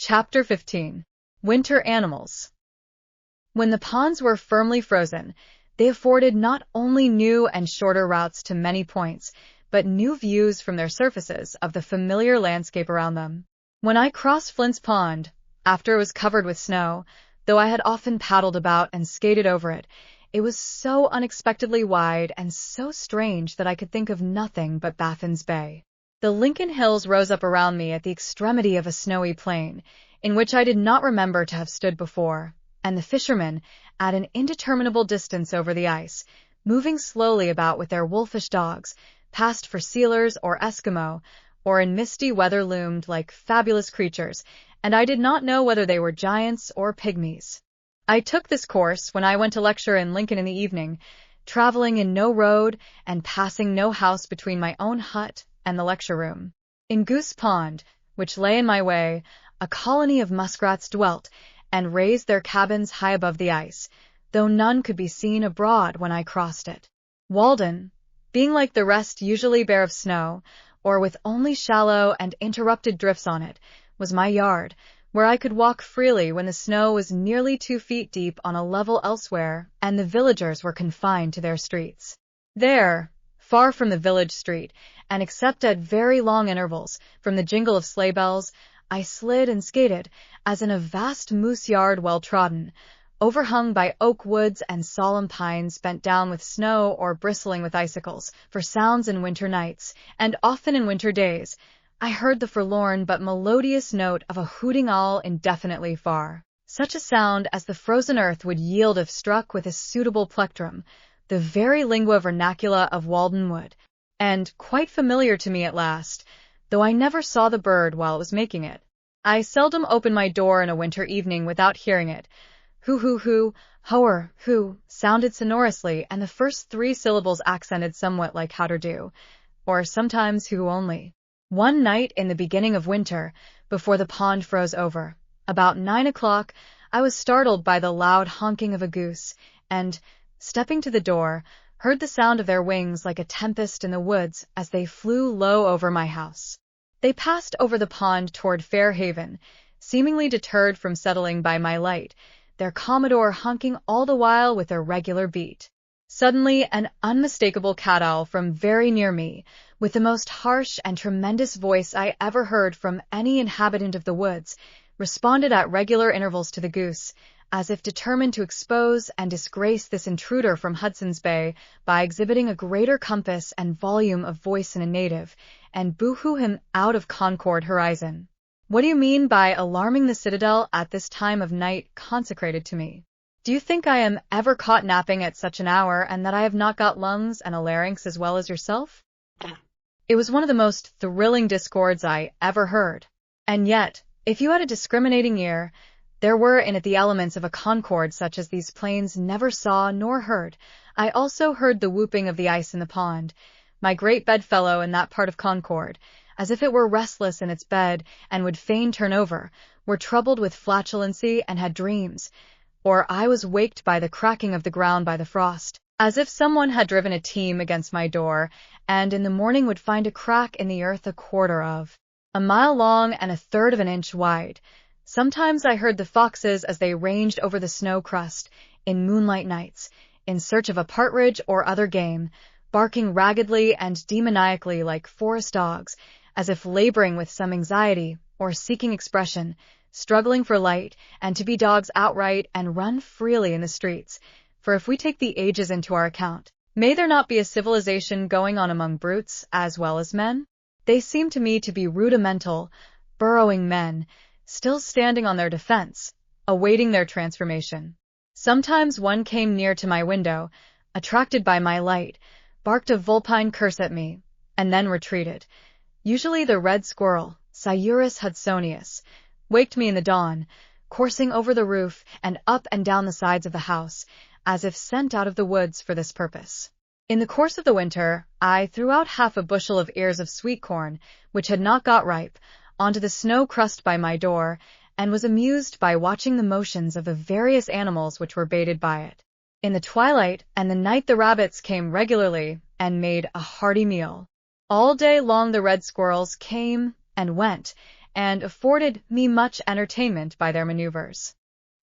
Chapter 15. Winter Animals. When the ponds were firmly frozen, they afforded not only new and shorter routes to many points, but new views from their surfaces of the familiar landscape around them. When I crossed Flint's Pond, after it was covered with snow, though I had often paddled about and skated over it, it was so unexpectedly wide and so strange that I could think of nothing but Baffin's Bay. The Lincoln Hills rose up around me at the extremity of a snowy plain, in which I did not remember to have stood before, and the fishermen, at an indeterminable distance over the ice, moving slowly about with their wolfish dogs, passed for sealers or Eskimo, or in misty weather loomed like fabulous creatures, and I did not know whether they were giants or pygmies. I took this course when I went to lecture in Lincoln in the evening, traveling in no road and passing no house between my own hut and the lecture room. In Goose Pond, which lay in my way, a colony of muskrats dwelt, and raised their cabins high above the ice, though none could be seen abroad when I crossed it. Walden, being like the rest usually bare of snow, or with only shallow and interrupted drifts on it, was my yard, where I could walk freely when the snow was nearly 2 feet deep on a level elsewhere, and the villagers were confined to their streets. There, far from the village street, and except at very long intervals from the jingle of sleigh bells, I slid and skated, as in a vast moose yard well trodden, overhung by oak woods and solemn pines bent down with snow or bristling with icicles, for sounds in winter nights, and often in winter days, I heard the forlorn but melodious note of a hooting owl indefinitely far, such a sound as the frozen earth would yield if struck with a suitable plectrum, the very lingua vernacula of Walden Wood, and quite familiar to me at last, though I never saw the bird while it was making it. I seldom opened my door in a winter evening without hearing it. Hoo, hoer, hoo, sounded sonorously, and the first 3 syllables accented somewhat like howder-do, or sometimes who only. One night in the beginning of winter, before the pond froze over, about 9 o'clock, I was startled by the loud honking of a goose, and, stepping to the door, heard the sound of their wings like a tempest in the woods as they flew low over my house. They passed over the pond toward Fair Haven, seemingly deterred from settling by my light, their commodore honking all the while with a regular beat. Suddenly, an unmistakable cat-owl from very near me, with the most harsh and tremendous voice I ever heard from any inhabitant of the woods, responded at regular intervals to the goose, as if determined to expose and disgrace this intruder from Hudson's Bay by exhibiting a greater compass and volume of voice in a native, and boo-hoo him out of Concord horizon. What do you mean by alarming the citadel at this time of night consecrated to me? Do you think I am ever caught napping at such an hour, and that I have not got lungs and a larynx as well as yourself? It was one of the most thrilling discords I ever heard. And yet, if you had a discriminating ear, there were in it the elements of a concord such as these plains never saw nor heard. I also heard the whooping of the ice in the pond, my great bedfellow in that part of Concord, as if it were restless in its bed and would fain turn over, were troubled with flatulency and had dreams, or I was waked by the cracking of the ground by the frost, as if someone had driven a team against my door, and in the morning would find a crack in the earth 1/4 of a mile long and 1/3 of an inch wide. Sometimes I heard the foxes as they ranged over the snow crust, in moonlight nights, in search of a partridge or other game, barking raggedly and demoniacally like forest dogs, as if laboring with some anxiety, or seeking expression, struggling for light, and to be dogs outright and run freely in the streets. For if we take the ages into our account, may there not be a civilization going on among brutes as well as men? They seem to me to be rudimental, burrowing men, still standing on their defense, awaiting their transformation. Sometimes one came near to my window, attracted by my light, barked a vulpine curse at me, and then retreated. Usually the red squirrel, Sciurus hudsonius, waked me in the dawn, coursing over the roof and up and down the sides of the house, as if sent out of the woods for this purpose. In the course of the winter, I threw out half a bushel of ears of sweet corn, which had not got ripe, onto the snow crust by my door, and was amused by watching the motions of the various animals which were baited by it. In the twilight and the night the rabbits came regularly and made a hearty meal. All day long the red squirrels came and went, and afforded me much entertainment by their maneuvers.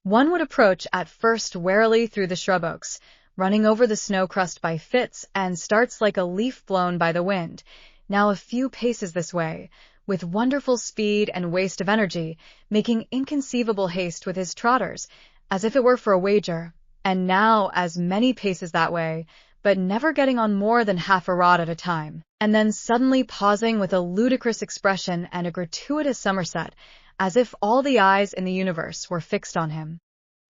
One would approach at first warily through the shrub oaks, running over the snow crust by fits and starts like a leaf blown by the wind, now a few paces this way, with wonderful speed and waste of energy, making inconceivable haste with his trotters, as if it were for a wager, and now as many paces that way, but never getting on more than half a rod at a time, and then suddenly pausing with a ludicrous expression and a gratuitous somerset, as if all the eyes in the universe were fixed on him.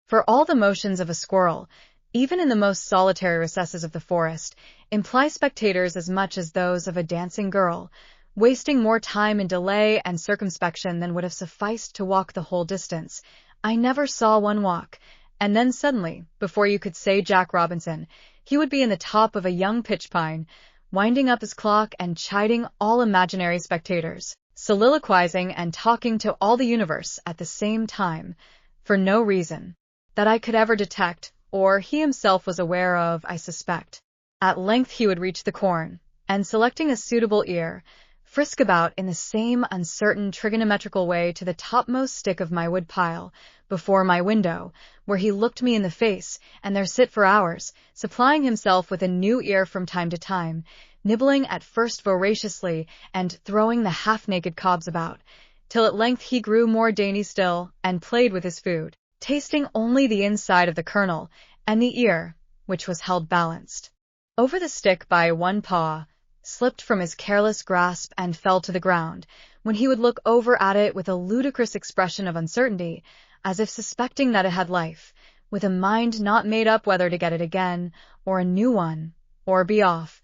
For all the motions of a squirrel, even in the most solitary recesses of the forest, imply spectators as much as those of a dancing girl, wasting more time in delay and circumspection than would have sufficed to walk the whole distance. I never saw one walk, and then suddenly, before you could say Jack Robinson, he would be in the top of a young pitch-pine, winding up his clock and chiding all imaginary spectators, soliloquizing and talking to all the universe at the same time, for no reason that I could ever detect, or he himself was aware of, I suspect. At length he would reach the corn, and selecting a suitable ear, frisk about in the same uncertain trigonometrical way to the topmost stick of my wood pile, before my window, where he looked me in the face, and there sit for hours, supplying himself with a new ear from time to time, nibbling at first voraciously, and throwing the half-naked cobs about, till at length he grew more dainty still, and played with his food, tasting only the inside of the kernel, and the ear, which was held balanced over the stick by one paw, slipped from his careless grasp and fell to the ground, when he would look over at it with a ludicrous expression of uncertainty, as if suspecting that it had life, with a mind not made up whether to get it again, or a new one, or be off,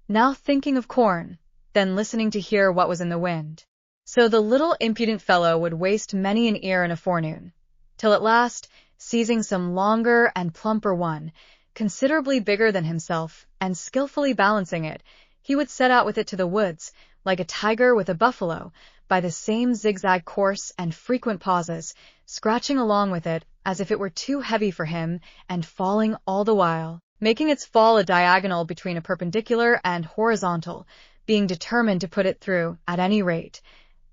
now thinking of corn, then listening to hear what was in the wind. So the little impudent fellow would waste many an ear in a forenoon, till at last, seizing some longer and plumper one, considerably bigger than himself, and skillfully balancing it, he would set out with it to the woods, like a tiger with a buffalo, by the same zigzag course and frequent pauses, scratching along with it as if it were too heavy for him, and falling all the while, making its fall a diagonal between a perpendicular and horizontal, being determined to put it through, at any rate.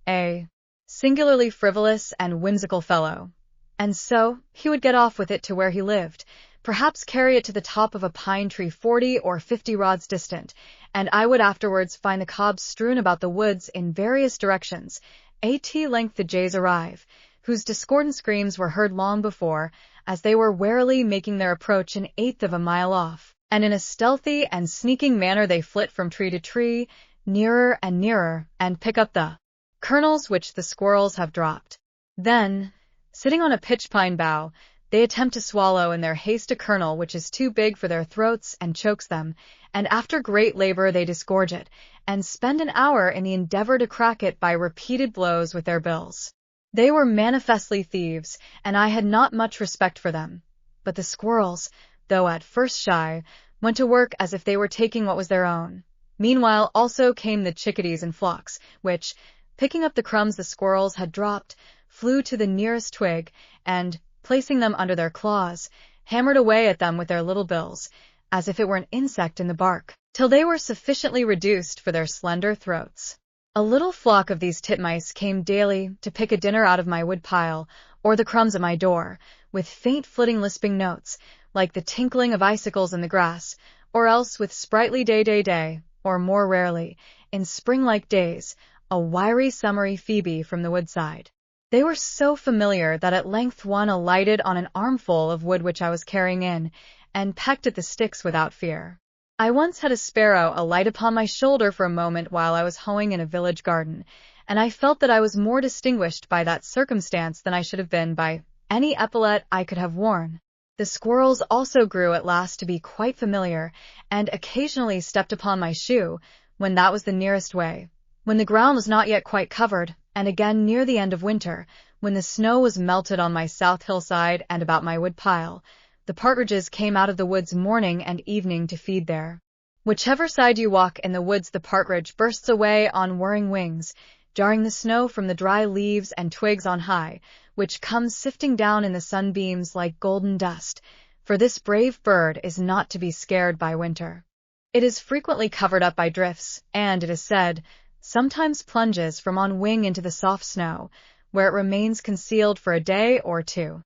A singularly frivolous and whimsical fellow. And so, he would get off with it to where he lived, perhaps carry it to the top of a pine tree 40 or 50 rods distant, and I would afterwards find the cobs strewn about the woods in various directions. At length the jays arrive, whose discordant screams were heard long before, as they were warily making their approach an eighth of a mile off, and in a stealthy and sneaking manner they flit from tree to tree, nearer and nearer, and pick up the kernels which the squirrels have dropped. Then, sitting on a pitch-pine bough, they attempt to swallow in their haste a kernel which is too big for their throats and chokes them, and after great labor they disgorge it, and spend an hour in the endeavor to crack it by repeated blows with their bills. They were manifestly thieves, and I had not much respect for them. But the squirrels, though at first shy, went to work as if they were taking what was their own. Meanwhile also came the chickadees in flocks, which, picking up the crumbs the squirrels had dropped, flew to the nearest twig, and, placing them under their claws, hammered away at them with their little bills, as if it were an insect in the bark, till they were sufficiently reduced for their slender throats. A little flock of these titmice came daily to pick a dinner out of my wood pile, or the crumbs at my door, with faint flitting lisping notes, like the tinkling of icicles in the grass, or else with sprightly day, or more rarely, in spring-like days, a wiry summery Phoebe from the woodside. They were so familiar that at length one alighted on an armful of wood which I was carrying in, and pecked at the sticks without fear. I once had a sparrow alight upon my shoulder for a moment while I was hoeing in a village garden, and I felt that I was more distinguished by that circumstance than I should have been by any epaulet I could have worn. The squirrels also grew at last to be quite familiar, and occasionally stepped upon my shoe, when that was the nearest way, when the ground was not yet quite covered, and again near the end of winter, when the snow was melted on my south hillside and about my wood pile. The partridges came out of the woods morning and evening to feed there. Whichever side you walk in the woods, the partridge bursts away on whirring wings, jarring the snow from the dry leaves and twigs on high, which comes sifting down in the sunbeams like golden dust, for this brave bird is not to be scared by winter. It is frequently covered up by drifts, and, it is said, sometimes plunges from on wing into the soft snow, where it remains concealed for a day or two.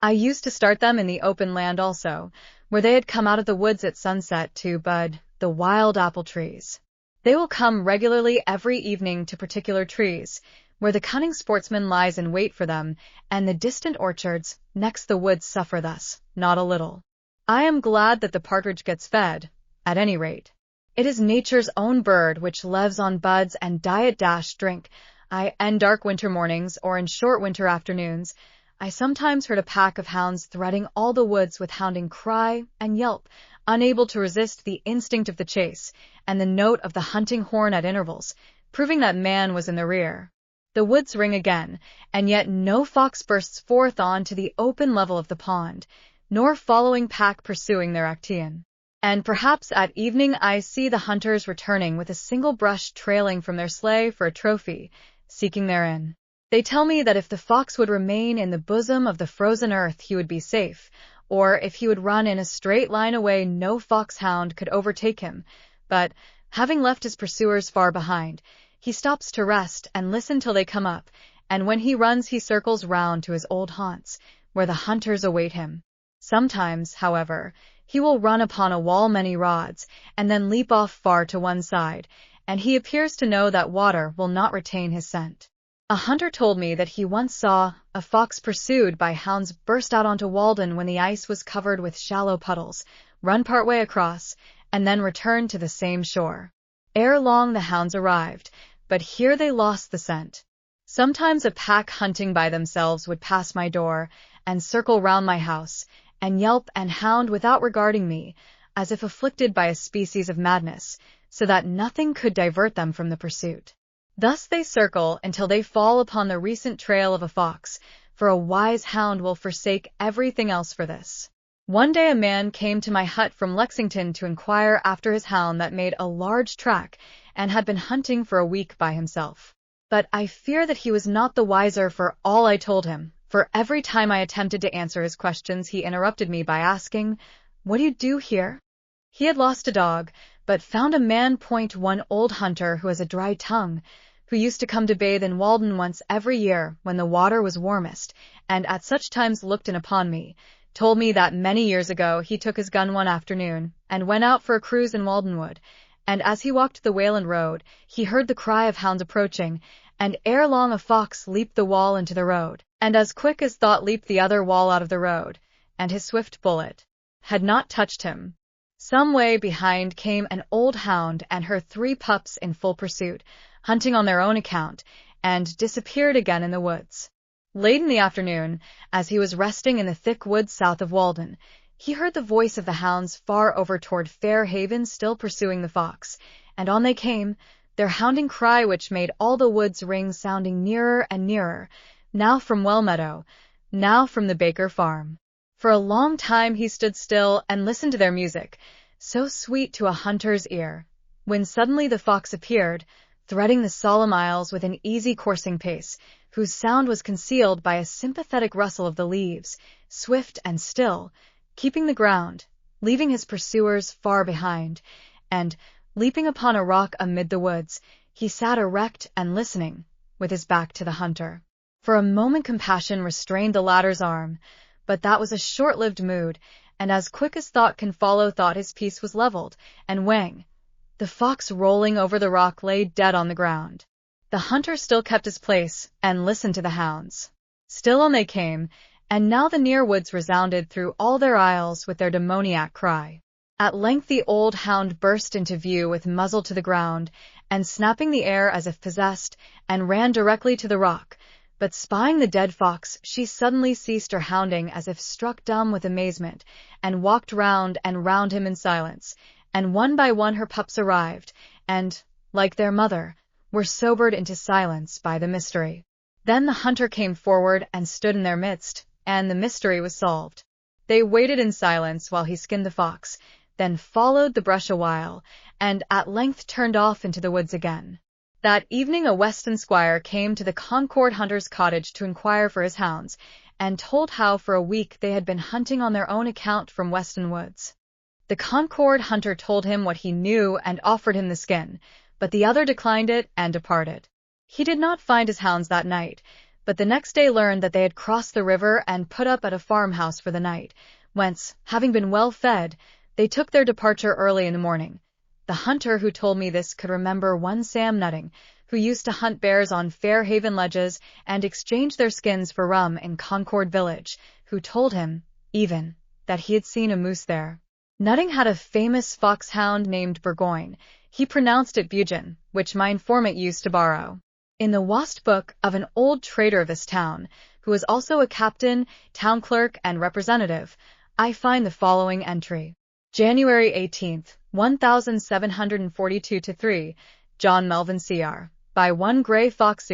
I used to start them in the open land also, where they had come out of the woods at sunset to bud the wild apple trees. They will come regularly every evening to particular trees, where the cunning sportsman lies in wait for them, and the distant orchards next the woods suffer thus, not a little. I am glad that the partridge gets fed, at any rate. It is nature's own bird which lives on buds and diet-drink. And dark winter mornings, or in short winter afternoons, I sometimes heard a pack of hounds threading all the woods with hounding cry and yelp, unable to resist the instinct of the chase, and the note of the hunting horn at intervals, proving that man was in the rear. The woods ring again, and yet no fox bursts forth on to the open level of the pond, nor following pack pursuing their Actaeon. And perhaps at evening I see the hunters returning with a single brush trailing from their sleigh for a trophy, seeking therein. They tell me that if the fox would remain in the bosom of the frozen earth he would be safe, or if he would run in a straight line away no foxhound could overtake him, but, having left his pursuers far behind, he stops to rest and listen till they come up, and when he runs he circles round to his old haunts, where the hunters await him. Sometimes, however, he will run upon a wall many rods, and then leap off far to one side, and he appears to know that water will not retain his scent. A hunter told me that he once saw a fox pursued by hounds burst out onto Walden when the ice was covered with shallow puddles, run part way across, and then return to the same shore. Ere long the hounds arrived, but here they lost the scent. Sometimes a pack hunting by themselves would pass my door, and circle round my house, and yelp and hound without regarding me, as if afflicted by a species of madness, so that nothing could divert them from the pursuit. Thus they circle until they fall upon the recent trail of a fox, for a wise hound will forsake everything else for this. One day a man came to my hut from Lexington to inquire after his hound that made a large track, and had been hunting for a week by himself. But I fear that he was not the wiser for all I told him, for every time I attempted to answer his questions he interrupted me by asking, "What do you do here?" He had lost a dog, but found a man point one old hunter who has a dry tongue, who used to come to bathe in Walden once every year when the water was warmest, and at such times looked in upon me, told me that many years ago he took his gun one afternoon, and went out for a cruise in Waldenwood, and as he walked the Wayland road, he heard the cry of hounds approaching, and ere long a fox leaped the wall into the road, and as quick as thought leaped the other wall out of the road, and his swift bullet had not touched him. Some way behind came an old hound and her 3 pups in full pursuit, hunting on their own account, and disappeared again in the woods. Late in the afternoon, as he was resting in the thick woods south of Walden, he heard the voice of the hounds far over toward Fair Haven still pursuing the fox, and on they came, their hounding cry which made all the woods ring sounding nearer and nearer, now from Well Meadow, now from the Baker farm. For a long time he stood still and listened to their music, so sweet to a hunter's ear, when suddenly the fox appeared, threading the solemn aisles with an easy coursing pace, whose sound was concealed by a sympathetic rustle of the leaves, swift and still, keeping the ground, leaving his pursuers far behind, and, leaping upon a rock amid the woods, he sat erect and listening, with his back to the hunter. For a moment compassion restrained the latter's arm, but that was a short-lived mood, and as quick as thought can follow thought his piece was leveled, and whang! The fox rolling over the rock lay dead on the ground. The hunter still kept his place, and listened to the hounds. Still on they came, and now the near woods resounded through all their aisles with their demoniac cry. At length the old hound burst into view with muzzle to the ground, and snapping the air as if possessed, and ran directly to the rock, but spying the dead fox, she suddenly ceased her hounding as if struck dumb with amazement, and walked round and round him in silence, and one by one her pups arrived, and, like their mother, were sobered into silence by the mystery. Then the hunter came forward and stood in their midst, and the mystery was solved. They waited in silence while he skinned the fox, then followed the brush a while, and at length turned off into the woods again. That evening a Weston squire came to the Concord hunter's cottage to inquire for his hounds, and told how for a week they had been hunting on their own account from Weston woods. The Concord hunter told him what he knew and offered him the skin, but the other declined it and departed. He did not find his hounds that night, but the next day learned that they had crossed the river and put up at a farmhouse for the night, whence, having been well fed, they took their departure early in the morning. The hunter who told me this could remember one Sam Nutting, who used to hunt bears on Fairhaven ledges and exchange their skins for rum in Concord village, who told him, even, that he had seen a moose there. Nutting had a famous foxhound named Burgoyne. He pronounced it Bugen, which my informant used to borrow. In the Wast book of an old trader of this town, who was also a captain, town clerk, and representative, I find the following entry. January 18th, 1742-3, John Melvin Cr. By one Grey Fox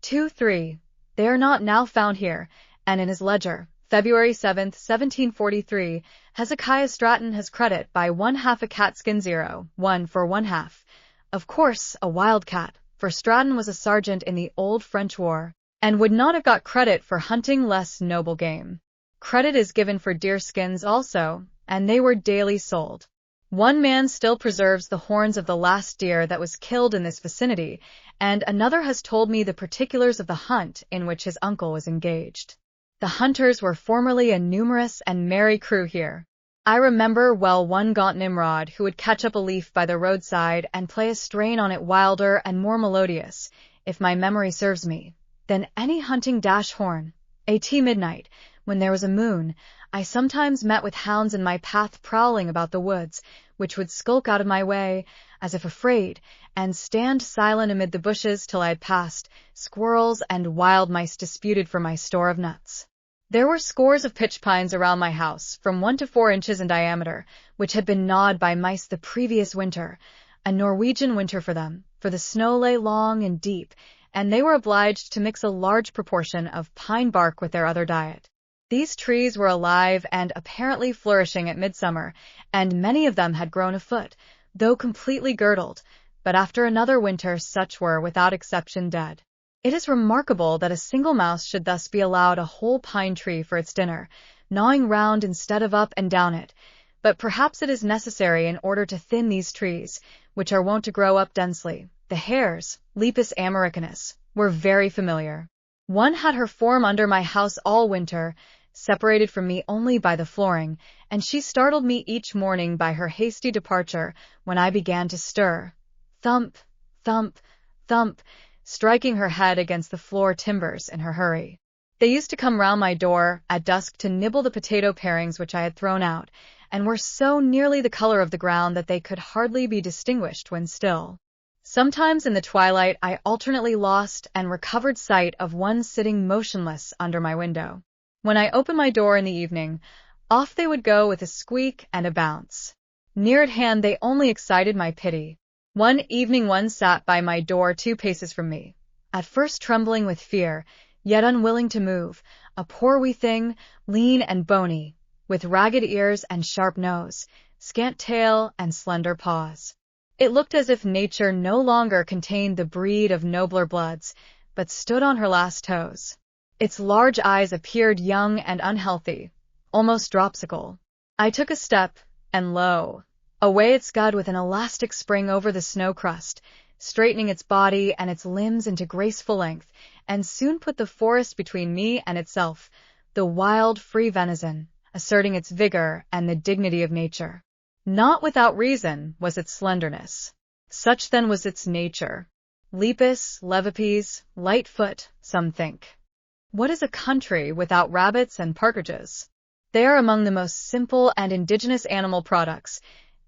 023. They are not now found here, and in his ledger, February 7th, 1743, Hezekiah Stratton has credit by 1/2 a catskin 0, 1 for 1/2. Of course, a wild cat, for Stratton was a sergeant in the old French War, and would not have got credit for hunting less noble game. Credit is given for deer skins also, and they were daily sold. One man still preserves the horns of the last deer that was killed in this vicinity, and another has told me the particulars of the hunt in which his uncle was engaged. The hunters were formerly a numerous and merry crew here. I remember well one gaunt Nimrod who would catch up a leaf by the roadside and play a strain on it wilder and more melodious, if my memory serves me, than any hunting dash horn. At midnight, when there was a moon, I sometimes met with hounds in my path prowling about the woods, which would skulk out of my way, as if afraid, and stand silent amid the bushes till I had passed. Squirrels and wild mice disputed for my store of nuts. There were scores of pitch pines around my house, from 1 to 4 inches in diameter, which had been gnawed by mice the previous winter, a Norwegian winter for them, for the snow lay long and deep, and they were obliged to mix a large proportion of pine bark with their other diet. These trees were alive and apparently flourishing at midsummer, and many of them had grown afoot, though completely girdled, but after another winter such were, without exception, dead. It is remarkable that a single mouse should thus be allowed a whole pine tree for its dinner, gnawing round instead of up and down it, but perhaps it is necessary in order to thin these trees, which are wont to grow up densely. The hares, Lepus americanus, were very familiar. One had her form under my house all winter, separated from me only by the flooring, and she startled me each morning by her hasty departure when I began to stir. Thump, thump, thump, striking her head against the floor timbers in her hurry. They used to come round my door at dusk to nibble the potato parings which I had thrown out, and were so nearly the color of the ground that they could hardly be distinguished when still. Sometimes in the twilight I alternately lost and recovered sight of one sitting motionless under my window. When I opened my door in the evening, off they would go with a squeak and a bounce. Near at hand they only excited my pity. One evening one sat by my door 2 paces from me, at first trembling with fear, yet unwilling to move, a poor wee thing, lean and bony, with ragged ears and sharp nose, scant tail and slender paws. It looked as if nature no longer contained the breed of nobler bloods, but stood on her last toes. Its large eyes appeared young and unhealthy, almost dropsical. I took a step, and lo! Away it scud with an elastic spring over the snow crust, straightening its body and its limbs into graceful length, and soon put the forest between me and itself, the wild, free venison, asserting its vigor and the dignity of nature. Not without reason was its slenderness. Such then was its nature. Lepus, levipes, lightfoot, some think. What is a country without rabbits and partridges? They are among the most simple and indigenous animal products,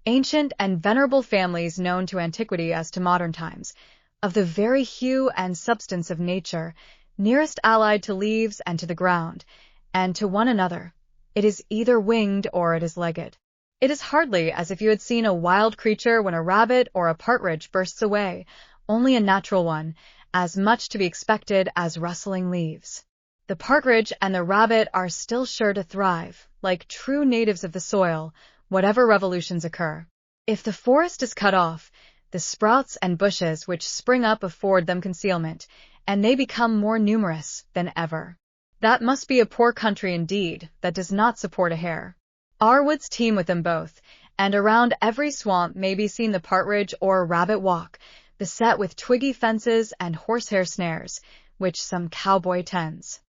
ancient and venerable families known to antiquity as to modern times, of the very hue and substance of nature, nearest allied to leaves and to the ground, and to one another. It is either winged or it is legged. It is hardly as if you had seen a wild creature when a rabbit or a partridge bursts away, only a natural one, as much to be expected as rustling leaves. The partridge and the rabbit are still sure to thrive, like true natives of the soil, whatever revolutions occur. If the forest is cut off, the sprouts and bushes which spring up afford them concealment, and they become more numerous than ever. That must be a poor country indeed that does not support a hare. Our woods teem with them both, and around every swamp may be seen the partridge or rabbit walk, beset with twiggy fences and horsehair snares, which some cowboy tends.